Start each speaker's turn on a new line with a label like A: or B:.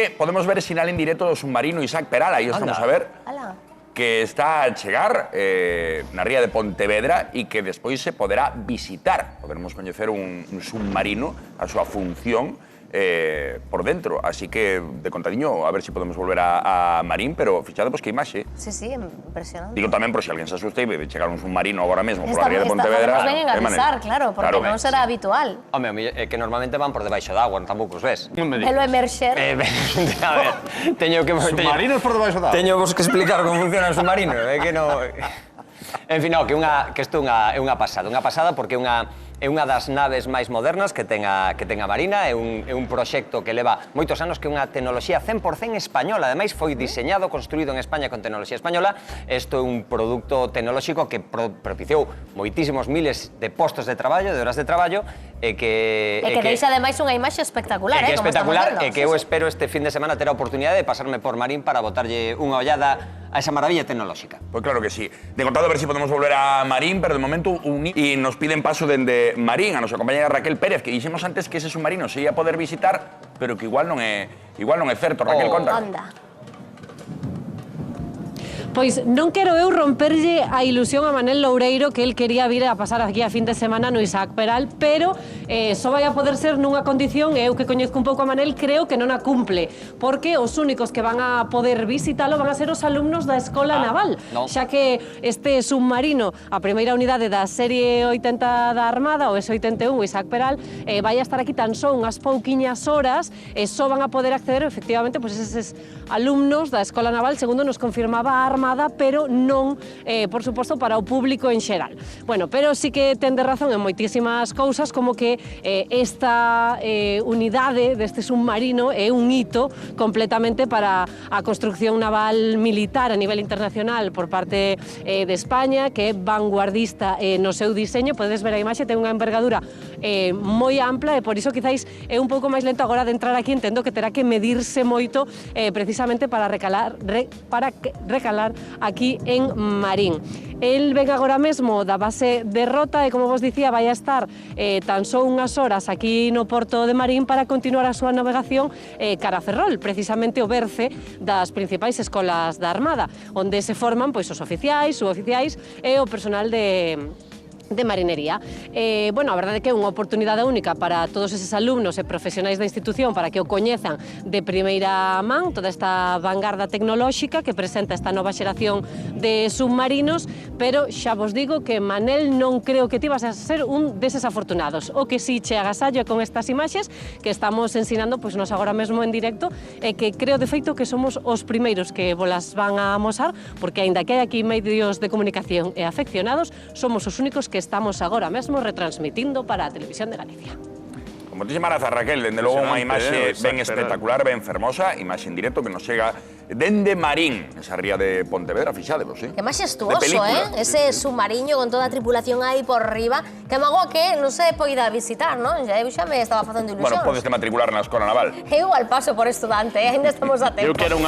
A: que podemos ver sinal en directo do submarino Isaac Peral, aí estamos a ver, que está a chegar na ría de Pontevedra e que despois se poderá visitar. Poderemos coñecer un submarino, a súa función por dentro. Así que, de contadiño, a ver se podemos volver a Marín, pero fichade, pois, que imaxe.
B: Sí, sí, impresionante.
A: Digo tamén, por si alguén se asusta e ve chegar un submarino agora mesmo por a ría de Pontevedra.
B: Estamos ben en avisar, claro, porque non será habitual.
C: Home, é que normalmente van por debaixo d'agua, tampouco os ves.
B: Velo emerxer.
C: A ver, teño que...
D: Submarinos por debaixo d'agua.
C: Teño vos que explicar como funciona o submarino, é que non... En fin, no, que isto é unha pasada porque é unha das naves máis modernas que ten a Marina, é un proxecto que leva moitos anos, que é unha tecnoloxía 100% española, ademais foi diseñado, construído en España con tecnoloxía española. Isto é un produto tecnolóxico que propiciou moitísimos miles de postos de traballo, de horas de traballo, e que
B: deixa ademais unha imaxe espectacular,
C: que é espectacular, e que eu espero este fin de semana ter a oportunidade de pasarme por Marín para botarlle unha ollada a esa maravilla tecnolóxica.
A: Pois claro que sí. De contado, a ver si podemos volver a Marín, pero de momento y nos piden paso dende Marín a nosa compañera Raquel Pérez, que dixemos antes que ese submarino se ia poder visitar, pero que igual non é certo. Raquel, conta.
E: Pois non quero eu romperlle a ilusión a Manel Loureiro que el quería vir a pasar aquí a fin de semana no Isaac Peral, pero só vai a poder ser nunha condición, eu que coñezco un pouco a Manel, creo que non a cumple, porque os únicos que van a poder visitalo van a ser os alumnos da Escola Naval, xa que este submarino, a primeira unidade da serie 80 da Armada, o S-81, o Isaac Peral, vai a estar aquí tan só unhas pouquiñas horas, e só van a poder acceder, efectivamente, pues eses alumnos da Escola Naval, segundo nos confirmaba a Armada, pero non, por suposto, para o público en xeral. Bueno, pero sí que ten de razón en moitísimas cousas, como que esta unidade deste submarino é un hito completamente para a construcción naval militar a nivel internacional por parte de España, que é vanguardista no seu diseño. Podedes ver a imaxe, ten unha envergadura moi ampla, e por iso quizáis é un pouco máis lento agora de entrar aquí. Entendo que terá que medirse moito precisamente para recalar aquí en Marín. El ven agora mesmo da base de Rota e, como vos dicía, vai a estar tan só unhas horas aquí no porto de Marín para continuar a súa navegación cara a Ferrol, precisamente o berce das principais escolas da Armada, onde se forman pois os oficiais, suboficiais e o personal de marinería. Bueno, a verdade é que é unha oportunidade única para todos eses alumnos e profesionais da institución para que o coñezan de primeira man, toda esta vanguarda tecnolóxica que presenta esta nova xeración de submarinos, pero xa vos digo que, Manel, non creo que ti vas a ser un deses afortunados. O que si che agasallo con estas imaxes que estamos ensinando pois nos agora mesmo en directo, e que creo de feito que somos os primeiros que volas van a amosar, porque aínda que hai aquí medios de comunicación e afeccionados, somos os únicos que estamos agora mesmo retransmitindo para a Televisión de Galicia.
A: Moitísimas grazas, Raquel. Dende logo unha imaxe ben espectacular, ben fermosa, imaxe en directo que nos chega dende Marín, esa ría de Pontevedra, fixadevos,
B: Que majestuoso, Ese submarino con toda a tripulación aí por riba, que magoa que non se poida visitar, non? Eu xa me estaba facendo ilusión.
A: Bueno, podes te matricular na Escola Naval.
B: Eu igual paso por estudante, ainda estamos a tempo.
D: Eu quero unha